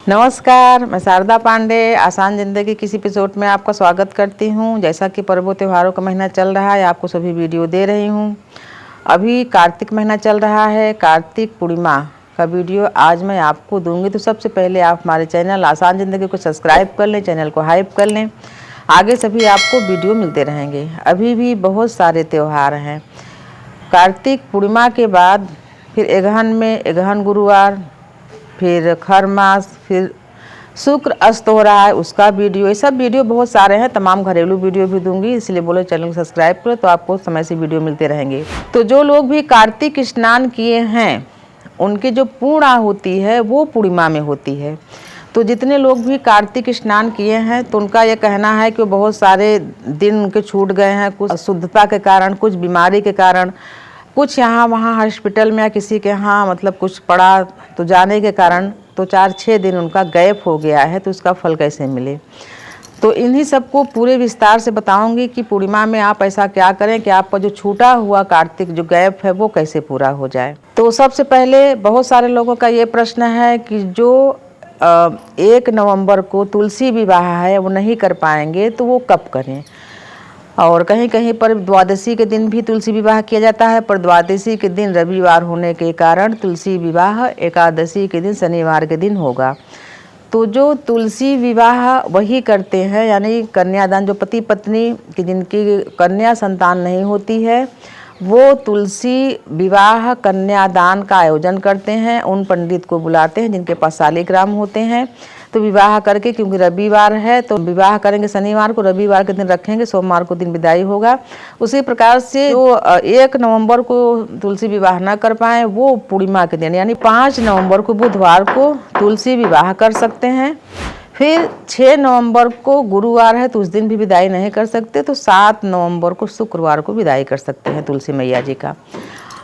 नमस्कार, मैं शारदा पांडे आसान ज़िंदगी किसी एपिसोड में आपका स्वागत करती हूं। जैसा कि पर्वों त्योहारों का महीना चल रहा है, आपको सभी वीडियो दे रही हूं। अभी कार्तिक महीना चल रहा है, कार्तिक पूर्णिमा का वीडियो आज मैं आपको दूंगी। तो सबसे पहले आप हमारे चैनल आसान ज़िंदगी को सब्सक्राइब कर लें, चैनल को हाइप कर लें। आगे सभी आपको वीडियो मिलते रहेंगे। अभी भी बहुत सारे त्यौहार हैं। कार्तिक पूर्णिमा के बाद फिर एगहन में एगहन गुरुवार, फिर खर मास, फिर शुक्र अस्त हो रहा है, उसका वीडियो, ये सब वीडियो बहुत सारे हैं। तमाम घरेलू वीडियो भी दूंगी, इसलिए बोलो चैनल को सब्सक्राइब करो तो आपको समय से वीडियो मिलते रहेंगे। तो जो लोग भी कार्तिक स्नान किए हैं उनकी जो पूर्ण आहुति है वो पूर्णिमा में होती है। तो जितने लोग भी कार्तिक स्नान किए हैं तो उनका ये कहना है कि बहुत सारे दिन उनके छूट गए हैं, कुछ अशुद्धता के कारण, कुछ बीमारी के कारण, कुछ यहाँ वहाँ हॉस्पिटल में या किसी के यहाँ मतलब कुछ पड़ा तो जाने के कारण तो 4-6 दिन उनका गैप हो गया है। तो उसका फल कैसे मिले, तो इन्हीं सबको पूरे विस्तार से बताऊंगी कि पूर्णिमा में आप ऐसा क्या करें कि आपका जो छूटा हुआ कार्तिक जो गैप है वो कैसे पूरा हो जाए। तो सबसे पहले बहुत सारे लोगों का ये प्रश्न है कि जो 1 नवंबर को तुलसी विवाह है वो नहीं कर पाएंगे तो वो कब करें। और कहीं कहीं पर द्वादशी के दिन भी तुलसी विवाह किया जाता है, पर द्वादशी के दिन रविवार होने के कारण तुलसी विवाह एकादशी के दिन शनिवार के दिन होगा। तो जो तुलसी विवाह वही करते हैं, यानी कन्यादान, जो पति पत्नी की जिनकी कन्या संतान नहीं होती है वो तुलसी विवाह कन्यादान का आयोजन करते हैं। उन पंडित को बुलाते हैं जिनके पास शालिग्राम होते हैं। तो विवाह करके, क्योंकि रविवार है तो विवाह करेंगे शनिवार को, रविवार के दिन रखेंगे, सोमवार को दिन विदाई होगा। उसी प्रकार से जो 1 नवंबर को तुलसी विवाह न कर पाए वो पूर्णिमा के दिन यानी 5 नवंबर को बुधवार को तुलसी विवाह कर सकते हैं। फिर 6 नवंबर को गुरुवार है तो उस दिन भी विदाई नहीं कर सकते। तो 7 नवंबर को शुक्रवार को विदाई कर सकते हैं तुलसी मैया जी का।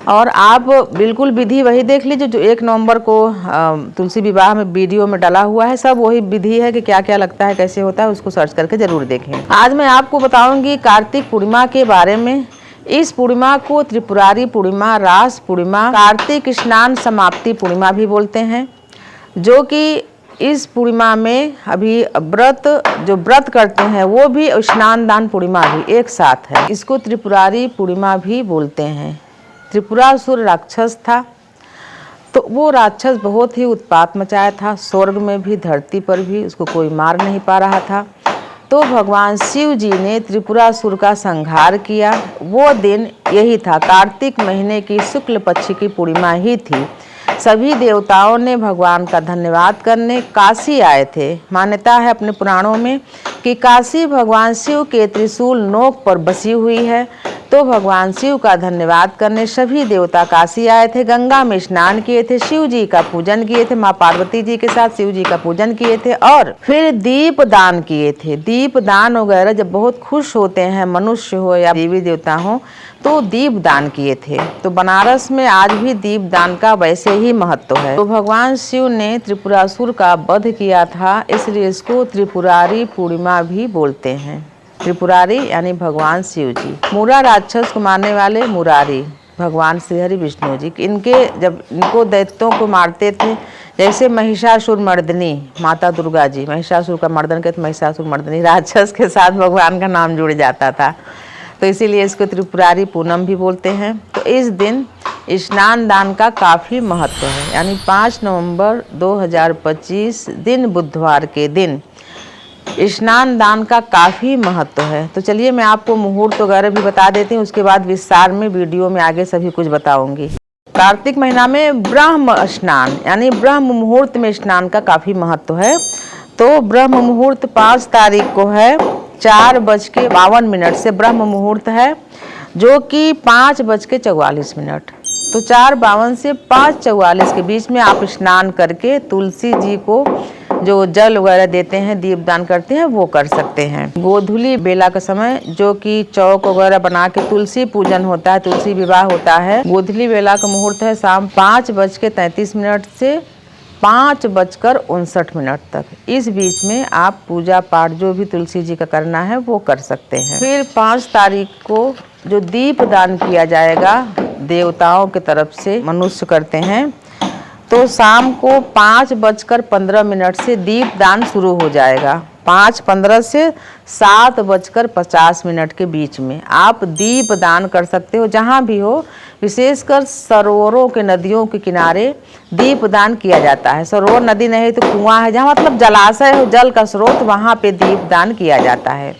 और आप बिल्कुल विधि वही देख लीजिए जो 1 नवंबर को तुलसी विवाह में वीडियो में डाला हुआ है, सब वही विधि है कि क्या क्या लगता है, कैसे होता है, उसको सर्च करके ज़रूर देखें। आज मैं आपको बताऊंगी कार्तिक पूर्णिमा के बारे में। इस पूर्णिमा को त्रिपुरारी पूर्णिमा, रास पूर्णिमा, कार्तिक स्नान समाप्ति पूर्णिमा भी बोलते हैं। जो कि इस पूर्णिमा में अभी व्रत करते हैं वो भी स्नान दान पूर्णिमा भी एक साथ है। इसको त्रिपुरारी पूर्णिमा भी बोलते हैं। त्रिपुरासुर राक्षस था, तो वो राक्षस बहुत ही उत्पात मचाया था, स्वर्ग में भी धरती पर भी उसको कोई मार नहीं पा रहा था। तो भगवान शिव जी ने त्रिपुरासुर का संहार किया। वो दिन यही था, कार्तिक महीने की शुक्ल पक्ष की पूर्णिमा ही थी। सभी देवताओं ने भगवान का धन्यवाद करने काशी आए थे। मान्यता है अपने पुराणों में कि काशी भगवान शिव के त्रिशूल नोक पर बसी हुई है। तो भगवान शिव का धन्यवाद करने सभी देवता काशी आए थे, गंगा में स्नान किए थे, शिव जी का पूजन किए थे, माँ पार्वती जी के साथ शिव जी का पूजन किए थे और फिर दीप दान किए थे। दीप दान वगैरह जब बहुत खुश होते हैं, मनुष्य हो या देवी देवता हो, तो दीप दान किए थे। तो बनारस में आज भी दीप दान का वैसे ही महत्व है। तो भगवान शिव ने त्रिपुरासुर का वध किया था, इसलिए इसको त्रिपुरारी पूर्णिमा भी बोलते हैं। त्रिपुरारी यानी भगवान शिव जी। मुरा राक्षस को मारने वाले मुरारी भगवान श्री हरि विष्णु जी। जब इनको दैत्यों को मारते थे, जैसे महिषासुर मर्दनी माता दुर्गा जी, महिषासुर का मर्दन कहते महिषासुर मर्दनी, राक्षस के साथ भगवान का नाम जुड़ जाता था, तो इसीलिए इसको त्रिपुरारी पूनम भी बोलते हैं। तो इस दिन स्नान दान का काफ़ी महत्व है, यानी 5 नवंबर 2025 दिन बुधवार के दिन स्नान दान का काफ़ी महत्व है। तो चलिए मैं आपको मुहूर्त वगैरह भी बता देती हूँ, उसके बाद विस्तार में वीडियो में आगे सभी कुछ बताऊंगी। कार्तिक महीना में ब्रह्म स्नान यानी ब्रह्म मुहूर्त में स्नान का काफ़ी महत्व है। तो ब्रह्म मुहूर्त 5 तारीख को है, 4:52 से ब्रह्म मुहूर्त है, जो कि 5:44। तो 4:52 से 5:44 के बीच में आप स्नान करके तुलसी जी को जो जल वगैरह देते हैं, दीपदान करते हैं, वो कर सकते हैं। गोधूली बेला का समय, जो कि चौक वगैरह बना के तुलसी पूजन होता है, तुलसी विवाह होता है, गोधूली बेला का मुहूर्त है शाम 5:33 से 5:59 तक। इस बीच में आप पूजा पाठ जो भी तुलसी जी का करना है वो कर सकते हैं। फिर 5 तारीख को जो दीप दान किया जाएगा देवताओं की तरफ से, मनुष्य करते हैं, तो शाम को 5:15 से दीपदान शुरू हो जाएगा। 5:15 से 7:50 के बीच में आप दीप दान कर सकते हो, जहाँ भी हो। विशेषकर सरोवरों के, नदियों के किनारे दीप दान किया जाता है। सरोवर, नदी नहीं तो कुआं है, जहाँ मतलब जलाशय हो, जल का स्रोत, वहाँ पे दीप दान किया जाता है।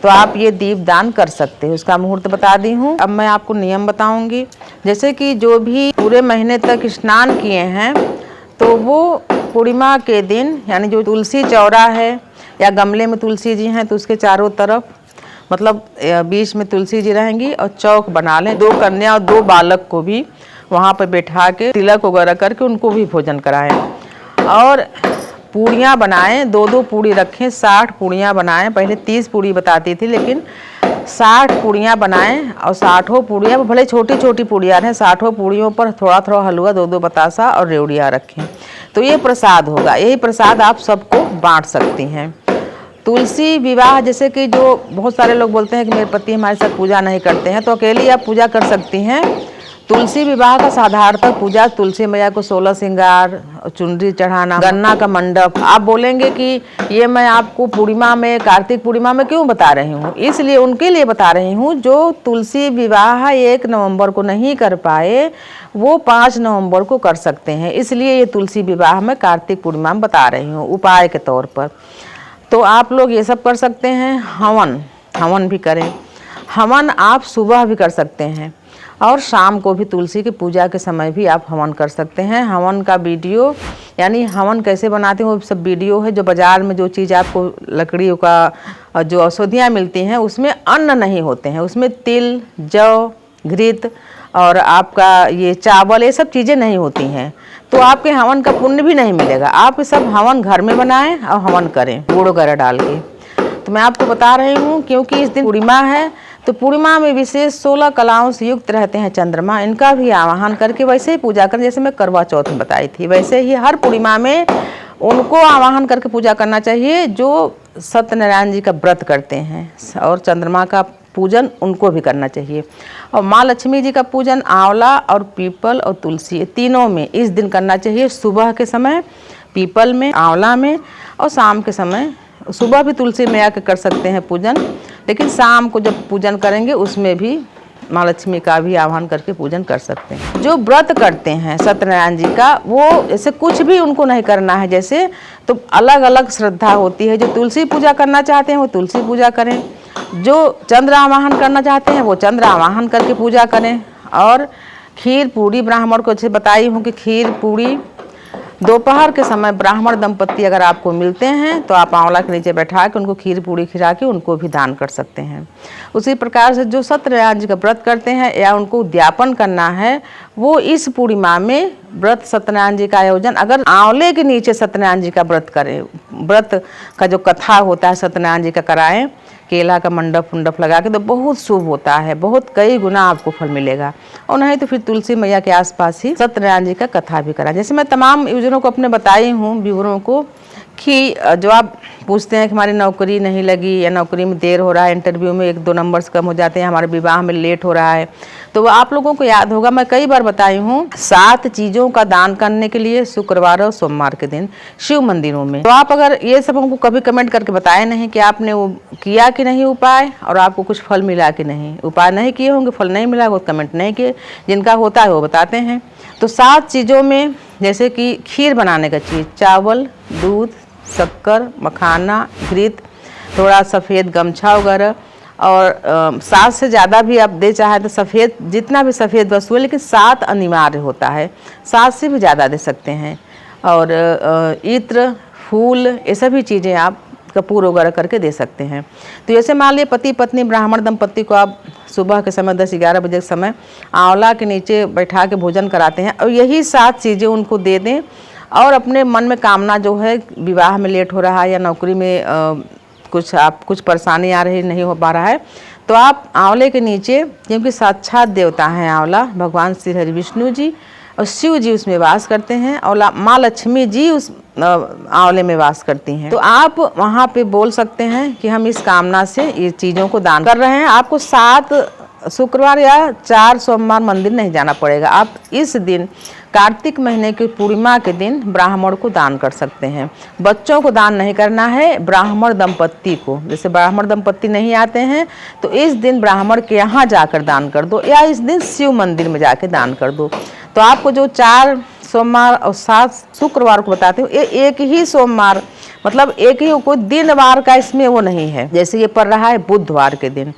तो आप ये दीप दान कर सकते हो। उसका मुहूर्त बता दी हूँ। अब मैं आपको नियम बताऊंगी। जैसे कि जो भी पूरे महीने तक स्नान किए हैं, तो वो पूर्णिमा के दिन, यानी जो तुलसी चौरा है या गमले में तुलसी जी हैं, तो उसके चारों तरफ मतलब बीच में तुलसी जी रहेंगी, और चौक बना लें। 2 कन्या और 2 बालक को भी वहाँ पर बैठा के तिलक वगैरह करके उनको भी भोजन कराएं। और पूड़ियाँ बनाएं, 2-2 पूड़ी रखें, 60 पूड़ियाँ बनाएं। पहले 30 पूड़ी बताती थी, लेकिन 60 पूड़ियाँ बनाएं। और 60 पूड़ियाँ, भले छोटी छोटी पूड़ियाँ रहें, 60 पूड़ियों पर थोड़ा थोड़ा हलवा, 2-2 बतासा और रेवड़ियाँ रखें। तो ये प्रसाद होगा। यही प्रसाद आप सबको बांट सकती हैं। तुलसी विवाह, जैसे कि जो बहुत सारे लोग बोलते हैं कि मेरे पति हमारे साथ पूजा नहीं करते हैं, तो अकेली आप पूजा कर सकती हैं। तुलसी विवाह का साधारणतः पूजा तुलसी मैया को 16 श्रृंगार, चुनरी चढ़ाना, गन्ना का मंडप। आप बोलेंगे कि ये मैं आपको पूर्णिमा में, कार्तिक पूर्णिमा में क्यों बता रही हूँ? इसलिए उनके लिए बता रही हूँ जो तुलसी विवाह 1 नवंबर को नहीं कर पाए, वो 5 नवंबर को कर सकते हैं। इसलिए ये तुलसी विवाह मैं कार्तिक पूर्णिमा में बता रही हूँ उपाय के तौर पर। तो आप लोग ये सब कर सकते हैं। हवन भी करें। हवन आप सुबह भी कर सकते हैं, और शाम को भी तुलसी की पूजा के समय भी आप हवन कर सकते हैं। हवन का वीडियो, यानी हवन कैसे बनाते हैं, वो सब वीडियो है। जो बाज़ार में जो चीज़ आपको लकड़ियों का जो औषधियाँ मिलती हैं, उसमें अन्न नहीं होते हैं, उसमें तिल, जौ, घृत और आपका ये चावल, ये सब चीज़ें नहीं होती हैं। तो आपके हवन का पुण्य भी नहीं मिलेगा। आप सब हवन घर में बनाएं और हवन करें गुड़ वगैरह डाल के। तो मैं आपको बता रही हूँ, क्योंकि इस दिन पूर्णिमा है, तो पूर्णिमा में विशेष 16 कलाओं से युक्त रहते हैं चंद्रमा। इनका भी आवाहन करके वैसे ही पूजा करें, जैसे मैं करवा चौथ में बताई थी, वैसे ही हर पूर्णिमा में उनको आवाहन करके पूजा करना चाहिए जो सत्यनारायण जी का व्रत करते हैं, और चंद्रमा का पूजन उनको भी करना चाहिए। और माँ लक्ष्मी जी का पूजन आंवला और पीपल और तुलसी, तीनों में इस दिन करना चाहिए। सुबह के समय पीपल में, आंवला में, और शाम के समय, सुबह भी तुलसी मैया के कर सकते हैं पूजन, लेकिन शाम को जब पूजन करेंगे उसमें भी माँ लक्ष्मी का भी आह्वान करके पूजन कर सकते हैं। जो व्रत करते हैं सत्यनारायण जी का, वो ऐसे कुछ भी उनको नहीं करना है जैसे, तो अलग अलग श्रद्धा होती है। जो तुलसी पूजा करना चाहते हैं वो तुलसी पूजा करें, जो चंद्र आवाहन करना चाहते हैं वो चंद्र आवाहन करके पूजा करें। और खीर पूड़ी ब्राह्मण को जैसे बताई हूँ कि खीर पूड़ी दोपहर के समय ब्राह्मण दंपत्ति अगर आपको मिलते हैं तो आप आंवला के नीचे बैठा के उनको खीर पूड़ी खिला के उनको भी दान कर सकते हैं। उसी प्रकार से जो सत्यनारायण जी का व्रत करते हैं या उनको उद्यापन करना है, वो इस पूर्णिमा में व्रत सत्यनारायण जी का आयोजन, अगर आंवले के नीचे सत्यनारायण जी का व्रत करें, व्रत का जो कथा होता है सत्यनारायण जी का कराएं, केला का मंडप उंडप लगा के, तो बहुत शुभ होता है, बहुत कई गुना आपको फल मिलेगा। और नहीं तो फिर तुलसी मैया के आसपास ही सत्यनारायण जी का कथा भी करा। जैसे मैं तमाम यूजरों को अपने बताई हूँ, व्यूअरों को, कि जो आप पूछते हैं कि हमारी नौकरी नहीं लगी या नौकरी में देर हो रहा है, इंटरव्यू में 1-2 नंबर्स कम हो जाते हैं, हमारे विवाह में लेट हो रहा है, तो वो आप लोगों को याद होगा, मैं कई बार बताई हूँ 7 चीज़ों का दान करने के लिए शुक्रवार और सोमवार के दिन शिव मंदिरों में। तो आप अगर ये सब हमको कभी कमेंट करके बताए नहीं कि आपने वो किया कि नहीं उपाय, और आपको कुछ फल मिला कि नहीं। उपाय नहीं किए होंगे, फल नहीं मिला, वो कमेंट नहीं किए, जिनका होता है वो बताते हैं। तो 7 चीज़ों में, जैसे कि खीर बनाने का चीज़, चावल, दूध, शक्कर, मखाना, घृत, थोड़ा सफ़ेद गमछा वगैरह, और 7 से ज़्यादा भी आप दे चाहे तो सफ़ेद, जितना भी सफ़ेद वस्तु है, लेकिन 7 अनिवार्य होता है, 7 से भी ज़्यादा दे सकते हैं। और इत्र, फूल, ये सभी चीज़ें आप कपूर वगैरह करके दे सकते हैं। तो जैसे मान लीजिए पति पत्नी ब्राह्मण दंपत्ति को आप सुबह के समय 10-11 बजे के समय आंवला के नीचे बैठा के भोजन कराते हैं, और यही 7 चीज़ें उनको दे दें, और अपने मन में कामना जो है, विवाह में लेट हो रहा है या नौकरी में कुछ परेशानी आ रही, नहीं हो पा रहा है, तो आप आंवले के नीचे, क्योंकि साक्षात देवता हैं आंवला, भगवान श्री हरि विष्णु जी और शिव जी उसमें वास करते हैं, और माँ लक्ष्मी जी उस आंवले में वास करती हैं। तो आप वहाँ पे बोल सकते हैं कि हम इस कामना से ये चीज़ों को दान कर रहे हैं। आपको 7 शुक्रवार या 4 सोमवार मंदिर नहीं जाना पड़ेगा। आप इस दिन कार्तिक महीने की पूर्णिमा के दिन ब्राह्मण को दान कर सकते हैं। बच्चों को दान नहीं करना है, ब्राह्मण दंपत्ति को। जैसे ब्राह्मण दंपत्ति नहीं आते हैं तो इस दिन ब्राह्मण के यहाँ जाकर दान कर दो, या इस दिन शिव मंदिर में जाके दान कर दो। तो आपको जो 4 सोमवार और 7 शुक्रवार को बताती हूँ, ये एक ही सोमवार, मतलब एक ही, कोई दिन वार का इसमें वो नहीं है। जैसे ये पड़ रहा है बुधवार के दिन,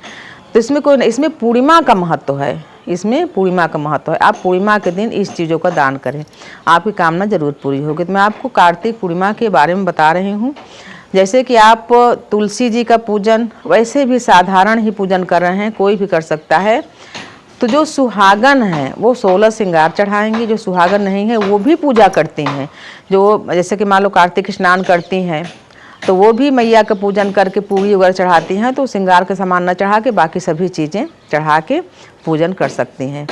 तो इसमें कोई, इसमें पूर्णिमा का महत्व है, इसमें पूर्णिमा का महत्व है। आप पूर्णिमा के दिन इस चीज़ों का दान करें, आपकी कामना जरूर पूरी होगी। तो मैं आपको कार्तिक पूर्णिमा के बारे में बता रही हूँ। जैसे कि आप तुलसी जी का पूजन वैसे भी साधारण ही पूजन कर रहे हैं, कोई भी कर सकता है। तो जो सुहागन है वो 16 श्रृंगार चढ़ाएंगी, जो सुहागन नहीं है वो भी पूजा करती हैं। जो जैसे कि मान लो कार्तिक स्नान करती हैं तो वो भी मैया का पूजन करके पूरी वगैरह चढ़ाती हैं, तो श्रृंगार के सामान न चढ़ा के बाकी सभी चीज़ें चढ़ा के पूजन कर सकती हैं।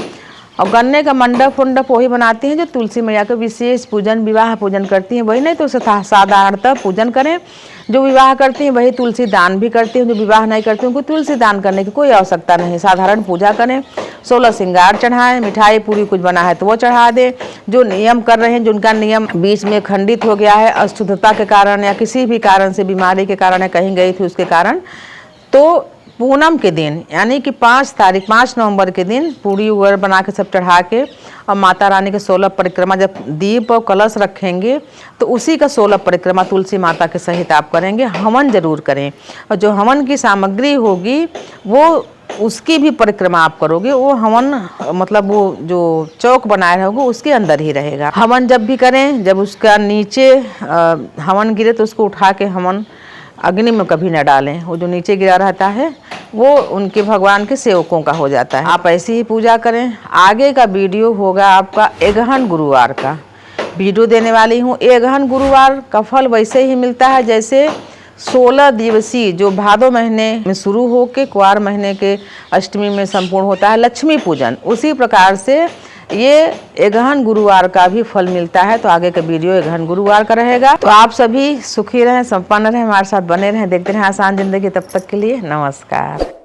और गन्ने का मंडप उंडप वही बनाती हैं जो तुलसी मैया का विशेष पूजन विवाह पूजन करती हैं, वही नहीं तो साधारणतः पूजन करें। जो विवाह करती हैं वही तुलसी दान भी करती हैं, जो विवाह नहीं करती हैं उनको तुलसी दान करने की कोई आवश्यकता नहीं। साधारण पूजा करें, 16 श्रृंगार चढ़ाएं, मिठाई पूरी कुछ बना है तो वो चढ़ा दें। जो नियम कर रहे हैं, जिनका नियम बीच में खंडित हो गया है अशुद्धता के कारण या किसी भी कारण से, बीमारी के कारण या कहीं गई थी उसके कारण, तो पूनम के दिन यानी कि 5 नवंबर के दिन पूरी वगैरह बना के सब चढ़ा के और माता रानी के 16 परिक्रमा, जब दीप और कलश रखेंगे तो उसी का 16 परिक्रमा तुलसी माता के सहित आप करेंगे। हवन जरूर करें, और जो हवन की सामग्री होगी वो उसकी भी परिक्रमा आप करोगे। वो हवन मतलब वो जो चौक बनाए रहोगे उसके अंदर ही रहेगा। हवन जब भी करें, जब उसका नीचे हवन गिरे तो उसको उठा के हवन अग्नि में कभी न डालें। वो जो नीचे गिरा रहता है वो उनके भगवान के सेवकों का हो जाता है। आप ऐसी ही पूजा करें। आगे का वीडियो होगा आपका एगहन गुरुवार का वीडियो देने वाली हूँ। एगहन गुरुवार का फल वैसे ही मिलता है जैसे 16 दिवसीय जो भादो महीने में शुरू होके कुआर महीने के अष्टमी में संपूर्ण होता है लक्ष्मी पूजन, उसी प्रकार से ये एगहन गुरुवार का भी फल मिलता है। तो आगे का वीडियो एगहन गुरुवार का रहेगा। तो आप सभी सुखी रहें, संपन्न रहें, हमारे साथ बने रहें, देखते रहें आसान जिंदगी। तब तक के लिए नमस्कार।